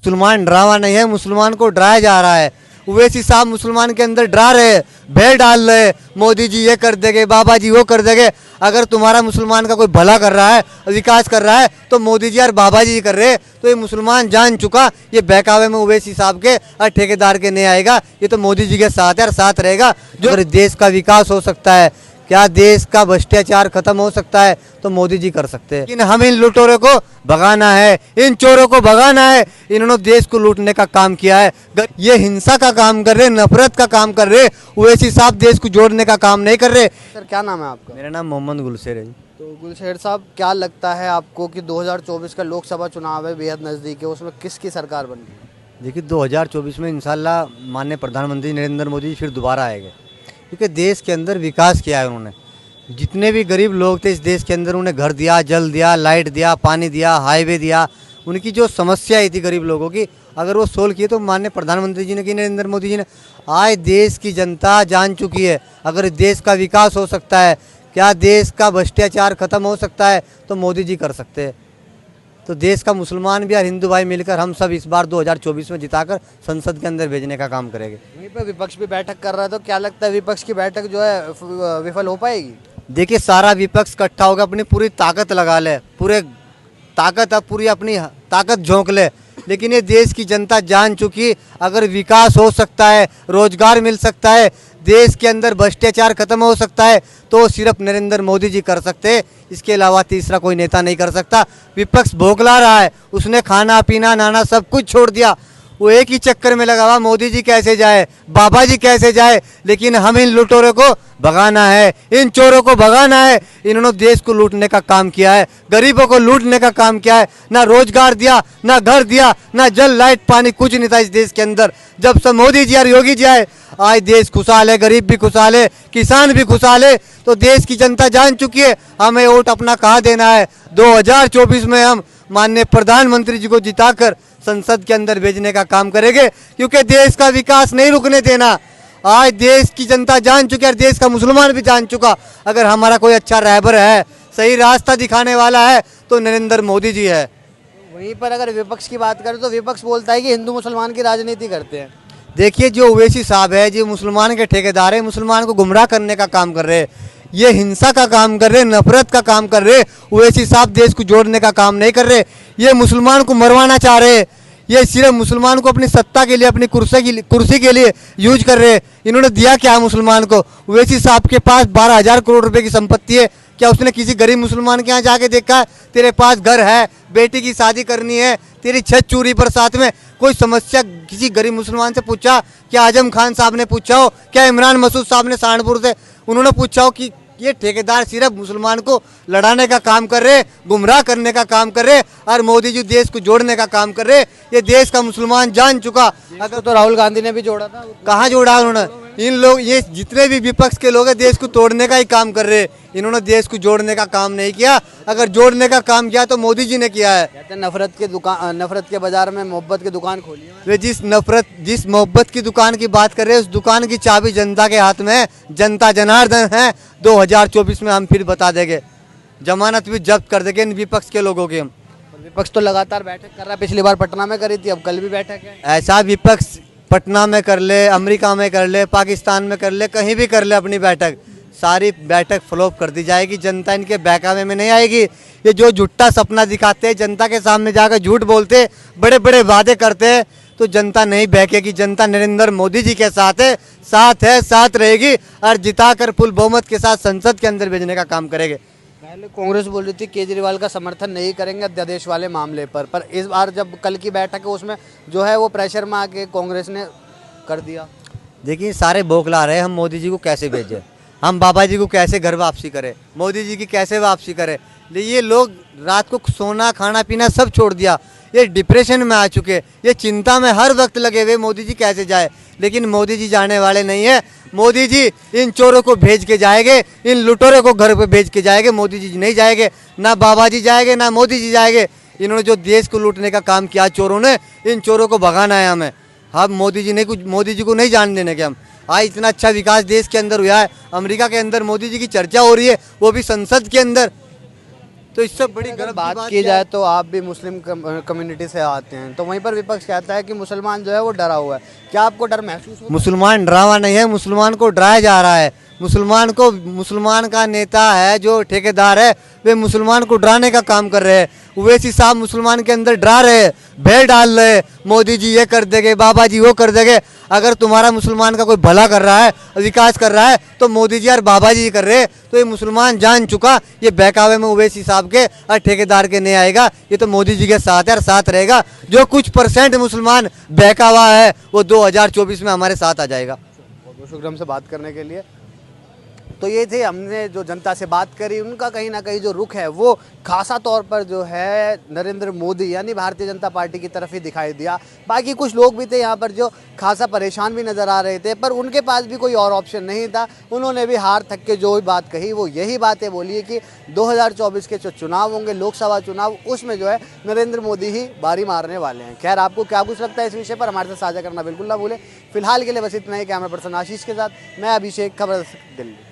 मुसलमान डरावा नहीं है, मुसलमान को डराया जा रहा है। ओवैसी साहब मुसलमान के अंदर डरा रहे, भय डाल रहे, मोदी जी ये कर देंगे, बाबा जी वो कर देंगे। अगर तुम्हारा मुसलमान का कोई भला कर रहा है, विकास कर रहा है, तो मोदी जी और बाबा जी कर रहे। तो ये मुसलमान जान चुका, ये बहकावे में ओवैसी साहब के और ठेकेदार के नहीं आएगा। ये तो मोदी जी के साथ है और साथ रहेगा। जो अगर देश का विकास हो सकता है, क्या देश का भ्रष्टाचार खत्म हो सकता है, तो मोदी जी कर सकते हैं। लेकिन हम इन लुटेरों को भगाना है, इन चोरों को भगाना है। इन्होंने देश को लूटने का काम किया है, ये हिंसा का काम कर रहे, नफरत का काम कर रहे। ओवैसी साहब देश को जोड़ने का काम नहीं कर रहे। सर क्या नाम है आपका? मेरा नाम मोहम्मद गुलशेर है। तो गुलशेर साहब, क्या लगता है आपको कि 2024 का लोकसभा चुनाव है, बेहद नज़दीक है, उसमें किसकी सरकार बनेगी? देखिए 2024 में इंशाल्लाह माननीय प्रधानमंत्री नरेंद्र मोदी जी फिर दोबारा आएंगे, क्योंकि देश के अंदर विकास किया है उन्होंने। जितने भी गरीब लोग थे इस देश के अंदर, उन्हें घर दिया, जल दिया, लाइट दिया, पानी दिया, हाईवे दिया। उनकी जो समस्या आई थी गरीब लोगों की, अगर वो सोल्व किए तो माननीय प्रधानमंत्री जी ने की, नरेंद्र मोदी जी ने। आज देश की जनता जान चुकी है, अगर देश का विकास हो सकता है, क्या देश का भ्रष्टाचार खत्म हो सकता है, तो मोदी जी कर सकते हैं। तो देश का मुसलमान भी और हिंदू भाई मिलकर हम सब इस बार 2024 में जिताकर संसद के अंदर भेजने का काम करेंगे। वहीं पर विपक्ष भी बैठक कर रहा है, तो क्या लगता है विपक्ष की बैठक जो है विफल हो पाएगी? देखिए सारा विपक्ष इकट्ठा होकर अपनी पूरी ताकत लगा ले, पूरी अपनी ताकत झोंक ले, लेकिन ये देश की जनता जान चुकी, अगर विकास हो सकता है, रोजगार मिल सकता है, देश के अंदर भ्रष्टाचार खत्म हो सकता है, तो सिर्फ नरेंद्र मोदी जी कर सकते हैं। इसके अलावा तीसरा कोई नेता नहीं कर सकता। विपक्ष भोगला रहा है, उसने खाना पीना नाना सब कुछ छोड़ दिया। वो एक ही चक्कर में लगा हुआ, मोदी जी कैसे जाए, बाबा जी कैसे जाए। लेकिन हम इन लुटेरों को भगाना है, इन चोरों को भगाना है। इन्होंने देश को लूटने का काम किया है, गरीबों को लूटने का काम किया है। ना रोजगार दिया, ना घर दिया, ना जल लाइट पानी, कुछ नहीं था इस देश के अंदर। जब से मोदी जी और योगी जी आए, आज देश खुशहाल है, गरीब भी खुशहाल है, किसान भी खुशहाल है। तो देश की जनता जान चुकी है हमें वोट अपना कहाँ देना है। 2024 में हम माननीय प्रधानमंत्री जी को जिताकर संसद के अंदर भेजने का काम करेंगे, क्योंकि देश का विकास नहीं रुकने देना। आज देश की जनता जान चुकी है और देश का मुसलमान भी जान चुका, अगर हमारा कोई अच्छा रहबर है, सही रास्ता दिखाने वाला है, तो नरेंद्र मोदी जी है। वहीं पर अगर विपक्ष की बात करें तो विपक्ष बोलता है कि हिंदू मुसलमान की राजनीति करते हैं। देखिए जो ओवैसी साहब है, जो मुसलमान के ठेकेदार है, मुसलमान को गुमराह करने का काम कर रहे हैं, ये हिंसा का काम कर रहे, नफरत का काम कर रहे। ओवैसी साहब देश को जोड़ने का काम नहीं कर रहे, ये मुसलमान को मरवाना चाह रहे। ये सिर्फ मुसलमान को अपनी सत्ता के लिए, अपनी कुर्सी के लिए यूज कर रहे। इन्होंने दिया क्या मुसलमान को? ओवैसी साहब के पास 12,000 करोड़ रुपए की संपत्ति है। क्या उसने किसी गरीब मुसलमान के यहाँ जाके देखा है? तेरे पास घर है, बेटी की शादी करनी है, तेरी छत चूरी पर साथ में कोई समस्या किसी गरीब मुसलमान से पूछा? क्या आजम खान साहब ने पूछा हो? क्या इमरान मसूद साहब ने सहारनपुर से उन्होंने पूछा हो कि ये ठेकेदार सिर्फ मुसलमान को लड़ाने का काम कर रहे, गुमराह करने का काम कर रहे, और मोदी जी देश को जोड़ने का काम कर रहे। ये देश का मुसलमान जान चुका। अगर तो राहुल गांधी ने भी जोड़ा था, कहाँ जोड़ा उन्होंने? इन लोग, ये जितने भी विपक्ष के लोग हैं, देश को तोड़ने का ही काम कर रहे। इन्होंने देश को जोड़ने का काम नहीं किया। अगर जोड़ने का काम किया तो मोदी जी ने किया है। कहते हैं नफरत के बाजार में मोहब्बत की दुकान खोली है। वे जिस मोहब्बत की दुकान की बात कर रहे हैं, उस दुकान की चाबी जनता के हाथ में है। जनता जनार्दन है। 2024 में हम फिर बता देंगे, जमानत भी जब्त कर देंगे इन विपक्ष के लोगों की हम। विपक्ष तो लगातार बैठक कर रहा है, पिछली बार पटना में करी थी, अब कल भी बैठक है। ऐसा विपक्ष पटना में कर ले, अमेरिका में कर ले, पाकिस्तान में कर ले, कहीं भी कर ले अपनी बैठक, सारी बैठक फ्लॉप कर दी जाएगी। जनता इनके बहकावे में नहीं आएगी। ये जो झूठा सपना दिखाते हैं, जनता के सामने जाकर झूठ बोलते, बड़े बड़े वादे करते हैं, तो जनता नहीं बहकेगी। जनता नरेंद्र मोदी जी के साथ है, साथ रहेगी, और जिताकर फुल बहुमत के साथ संसद के अंदर भेजने का काम करेंगे। पहले कांग्रेस बोल रही थी केजरीवाल का समर्थन नहीं करेंगे अध्यादेश वाले मामले पर इस बार जब कल की बैठक है उसमें जो है वो प्रेशर में आके कांग्रेस ने कर दिया। देखिए सारे बौखला रहे, हम मोदी जी को कैसे भेजें, हम बाबा जी को कैसे घर वापसी करें, मोदी जी की कैसे वापसी करें। ये लोग रात को सोना खाना पीना सब छोड़ दिया, ये डिप्रेशन में आ चुके, ये चिंता में हर वक्त लगे हुए मोदी जी कैसे जाए। लेकिन मोदी जी जाने वाले नहीं है। मोदी जी इन चोरों को भेज के जाएंगे, इन लुटेरों को घर पे भेज के जाएंगे। मोदी जी नहीं जाएंगे, ना बाबा जी जाएंगे, ना मोदी जी जाएंगे। इन्होंने जो देश को लूटने का काम किया चोरों ने, इन चोरों को भगाना है हमें। हम मोदी जी को नहीं जान देने के हम। आज इतना अच्छा विकास देश के अंदर हुआ है, अमेरिका के अंदर मोदी जी की चर्चा हो रही है, वो भी संसद के अंदर। तो इससे बड़ी अगर गलत बात बात की क्या जाए तो आप भी मुस्लिम कम्युनिटी से आते हैं, तो वहीं पर विपक्ष कहता है कि मुसलमान जो है वो डरा हुआ है। क्या आपको डर महसूस होता है? मुसलमान डरावा नहीं है, मुसलमान को डराया जा रहा है। मुसलमान का नेता है जो ठेकेदार है, वे मुसलमान को डराने का काम कर रहे हैं। ओवैसी साहब मुसलमान के अंदर डरा रहे हैं, भय डाल रहे हैं, मोदी जी ये कर देंगे, बाबा जी वो कर देंगे। अगर तुम्हारा मुसलमान का कोई भला कर रहा है, विकास कर रहा है, तो मोदी जी और बाबा जी कर रहे हैं। तो ये मुसलमान जान चुका, ये बहकावे में ओवैसी साहब के और ठेकेदार के नहीं आएगा। ये तो मोदी जी के साथ है और साथ रहेगा। जो कुछ % मुसलमान बहकावा है वो 2024 में हमारे साथ आ जाएगा। बहुत बहुत शुक्रिया हमसे बात करने के लिए। तो ये थे, हमने जो जनता से बात करी, उनका कहीं ना कहीं जो रुख है वो खासा तौर पर जो है नरेंद्र मोदी यानी भारतीय जनता पार्टी की तरफ ही दिखाई दिया। बाकी कुछ लोग भी थे यहाँ पर जो खासा परेशान भी नज़र आ रहे थे, पर उनके पास भी कोई और ऑप्शन नहीं था। उन्होंने भी हार थक के जो बात कही वो यही बातें बोली है कि 2024 के जो चुनाव होंगे, लोकसभा चुनाव, उसमें जो है नरेंद्र मोदी ही बारी मारने वाले हैं। खैर, आपको क्या कुछ लगता है इस विषय पर हमारे साथ साझा करना बिल्कुल ना भूलें। फिलहाल के लिए बस इतना ही। कैमरा पर्सन आशीष के साथ मैं अभिषेक, खबर दिल्ली।